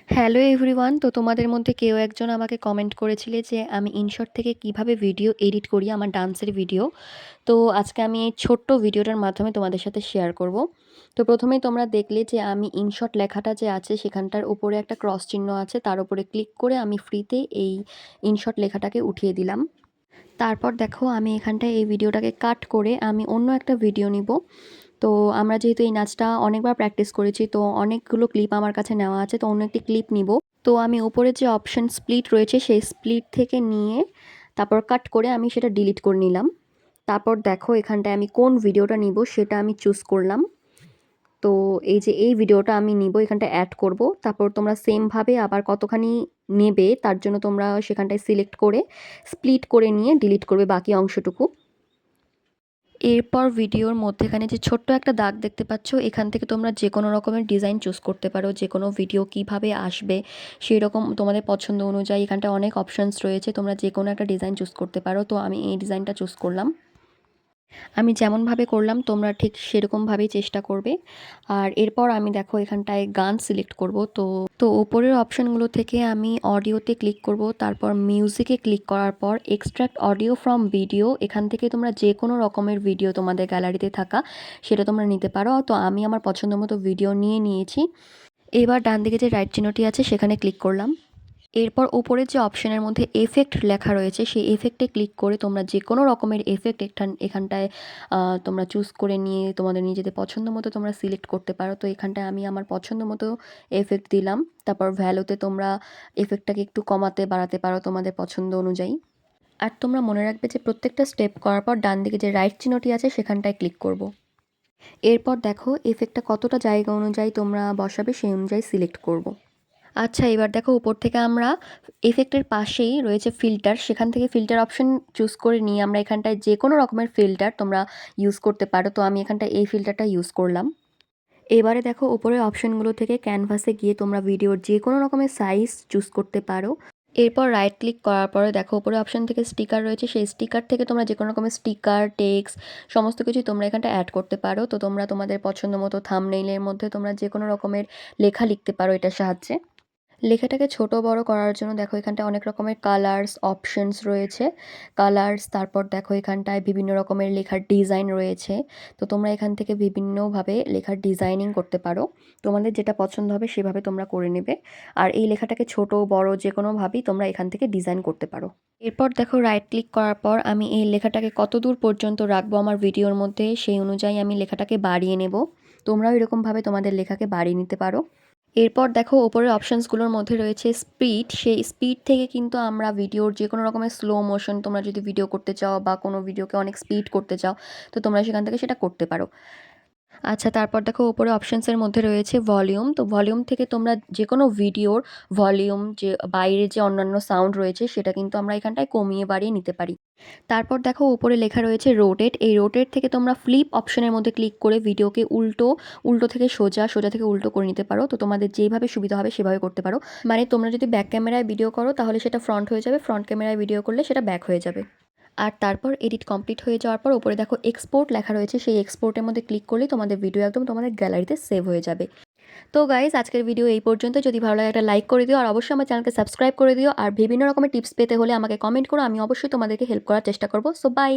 Hello everyone, তো তোমাদের মধ্যে কেউ একজন আমাকে কমেন্ট করেছিলে যে আমি ইনশট থেকে কিভাবে ভিডিও এডিট করি আমার ডান্সের ভিডিও। তো আজকে আমি এই ছোট্ট ভিডিওটার মাধ্যমে তোমাদের সাথে শেয়ার করব। তো প্রথমেই তোমরা দেখলে যে আমি ইনশট লেখাটা যে আছে সেখানটার উপরে একটা ক্রস চিহ্ন আছে, তার উপরে ক্লিক করে আমি ফ্রিতে এই ইনশট লেখাটাকে উঠিয়ে দিলাম। তারপর দেখো আমি এখানটায় এই ভিডিওটাকে কাট করে আমি অন্য একটা ভিডিও নিব। তো আমরা যেহেতু এই নাচটা অনেকবার প্র্যাকটিস করেছি, তো অনেকগুলো ক্লিপ আমার কাছে নেওয়া আছে, তো অন্য একটি ক্লিপ নিব। তো আমি উপরে যে অপশন স্প্লিট রয়েছে সেই স্প্লিট থেকে নিয়ে তারপর কাট করে আমি সেটা ডিলিট করে নিলাম। তারপর দেখো এখানটায় আমি কোন ভিডিওটা নিব সেটা আমি চুজ করলাম। তো এই যে এই ভিডিওটা আমি নিব, এখানটা অ্যাড করব। তারপর তোমরা সেমভাবে আবার কতখানি নেবে তার জন্য তোমরা সেখানটায় সিলেক্ট করে স্প্লিট করে নিয়ে ডিলিট করবে বাকি অংশটুকু। এরপর ভিডিওর মধ্যেখানে যে ছোট্ট একটা দাগ দেখতে পাচ্ছ, এখান থেকে তোমরা যে কোনো রকমের ডিজাইন চুজ করতে পারো। যে কোনো ভিডিও কিভাবে আসবে সেই রকম তোমাদের পছন্দ অনুযায়ী এখানটা অনেক অপশানস রয়েছে, তোমরা যে কোনো একটা ডিজাইন চুজ করতে পারো। তো আমি এই ডিজাইনটা চুজ করলাম। আমি যেমনভাবে করলাম তোমরা ঠিক সেরকমভাবেই চেষ্টা করবে। আর এরপর আমি দেখো এখানটায় গান সিলেক্ট করব। তো উপরের অপশানগুলো থেকে আমি অডিওতে ক্লিক করব, তারপর মিউজিকে ক্লিক করার পর এক্সট্র্যাক্ট অডিও ফ্রম ভিডিও, এখান থেকে তোমরা যে কোনো রকমের ভিডিও তোমাদের গ্যালারিতে থাকা সেটা তোমরা নিতে পারো। তো আমি আমার পছন্দ মতো ভিডিও নিয়েছি। এবার ডান দিকে যে রাইট চিহ্নটি আছে সেখানে ক্লিক করলাম। এরপর উপরের যে অপশনের মধ্যে এফেক্ট লেখা রয়েছে সেই এফেক্টে ক্লিক করে তোমরা যে কোনো রকমের এফেক্ট এখানটায় তোমরা চুজ করে নিয়ে তোমাদের নিজেদের পছন্দ মতো তোমরা সিলেক্ট করতে পারো। তো এখানটায় আমি আমার পছন্দ মতো এফেক্ট দিলাম। তারপর ভ্যালুতে তোমরা এফেক্টটাকে একটু কমাতে বাড়াতে পারো তোমাদের পছন্দ অনুযায়ী। আর তোমরা মনে রাখবে যে প্রত্যেকটা স্টেপ করার পর ডান দিকে যে রাইট চিহ্নটি আছে সেখানটায় ক্লিক করব। এরপর দেখো এফেক্টটা কতটা জায়গা অনুযায়ী তোমরা বসাবে সেই অনুযায়ী সিলেক্ট করব। আচ্ছা, এবার দেখো উপর থেকে আমরা এফেক্টের পাশেই রয়েছে ফিল্টার, সেখান থেকে ফিল্টার অপশন চুজ করে নিয়ে আমরা এখানটায় যে কোনো রকমের ফিল্টার তোমরা ইউজ করতে পারো। তো আমি এখানটায় এই ফিল্টারটা ইউজ করলাম। এবারে দেখো উপরের অপশনগুলো থেকে ক্যানভাসে গিয়ে তোমরা ভিডিওর যে কোনো রকমের সাইজ চুজ করতে পারো। এরপর রাইট ক্লিক করার পরে দেখো উপরে অপশন থেকে স্টিকার রয়েছে, সেই স্টিকার থেকে তোমরা যে কোনো রকমের স্টিকার টেক্সট সমস্ত কিছুই তোমরা এখানটা অ্যাড করতে পারো। তো তোমরা তোমাদের পছন্দ মতো থাম্বনেইলের মধ্যে তোমরা যে কোনো রকমের লেখা লিখতে পারো এটার সাহায্যে। লেখাটাকে ছোট বড় করার জন্য দেখো এখানটায় অনেক রকমের কালার্স অপশনস রয়েছে। কালার্স, তারপর দেখো এখানটায় বিভিন্ন রকমের লেখার ডিজাইন রয়েছে। তো তোমরা এখান থেকে বিভিন্নভাবে লেখার ডিজাইনিং করতে পারো। তোমাদের যেটা পছন্দ হবে সেভাবে তোমরা করে নেবে। আর এই লেখাটাকে ছোট বড় যে কোনোভাবেই তোমরা এখান থেকে ডিজাইন করতে পারো। এরপর দেখো রাইট ক্লিক করার পর আমি এই লেখাটাকে কত দূর পর্যন্ত রাখবো আমার ভিডিওর মধ্যে সেই অনুযায়ী আমি লেখাটাকে বাড়িয়ে নেব। তোমরাও এরকমভাবে তোমাদের লেখাকে বাড়িয়ে নিতে পারো। এরপর দেখো ওপরের অপশানসগুলোর মধ্যে রয়েছে স্পিড, সেই স্পিড থেকে কিন্তু আমরা ভিডিওর যে কোনো রকমের স্লো মোশন তোমরা যদি ভিডিও করতে চাও বা কোনো ভিডিওকে অনেক স্পিড করতে চাও তো তোমরা সেখান থেকে সেটা করতে পারো। আচ্ছা, তারপর দেখো উপরে অপশানসের মধ্যে রয়েছে ভলিউম। তো ভলিউম থেকে তোমরা যে কোনো ভিডিওর ভলিউম, যে বাইরে যে অন্যান্য সাউন্ড রয়েছে সেটা কিন্তু আমরা এখানটায় কমিয়ে বাড়িয়ে নিতে পারি। তারপর দেখো উপরে লেখা রয়েছে রোটেট, এই রোটেট থেকে তোমরা ফ্লিপ অপশনের মধ্যে ক্লিক করে ভিডিওকে উল্টো উল্টো থেকে সোজা, সোজা থেকে উল্টো করে নিতে পারো। তো তোমাদের যেভাবে সুবিধা হবে সেভাবে করতে পারো। মানে তোমরা যদি ব্যাক ক্যামেরায় ভিডিও করো তাহলে সেটা ফ্রন্ট হয়ে যাবে, ফ্রন্ট ক্যামেরায় ভিডিও করলে সেটা ব্যাক হয়ে যাবে। আর তারপর এডিট কমপ্লিট হয়ে যাওয়ার পর উপরে দেখো এক্সপোর্ট লেখা রয়েছে, সেই এক্সপোর্টের মধ্যে ক্লিক করলেই তোমাদের ভিডিও একদম তোমাদের গ্যালারিতে সেভ হয়ে যাবে। তো গাইজ আজকের ভিডিও এই পর্যন্ত। যদি ভালো লাগে একটা লাইক করে দিও আর অবশ্যই আমার চ্যানেলকে সাবস্ক্রাইব করে দিও। আর বিভিন্ন রকমের টিপস পেতে হলে আমাকে কমেন্ট করো, আমি অবশ্যই তোমাদেরকে হেল্প করার চেষ্টা করবো। So by.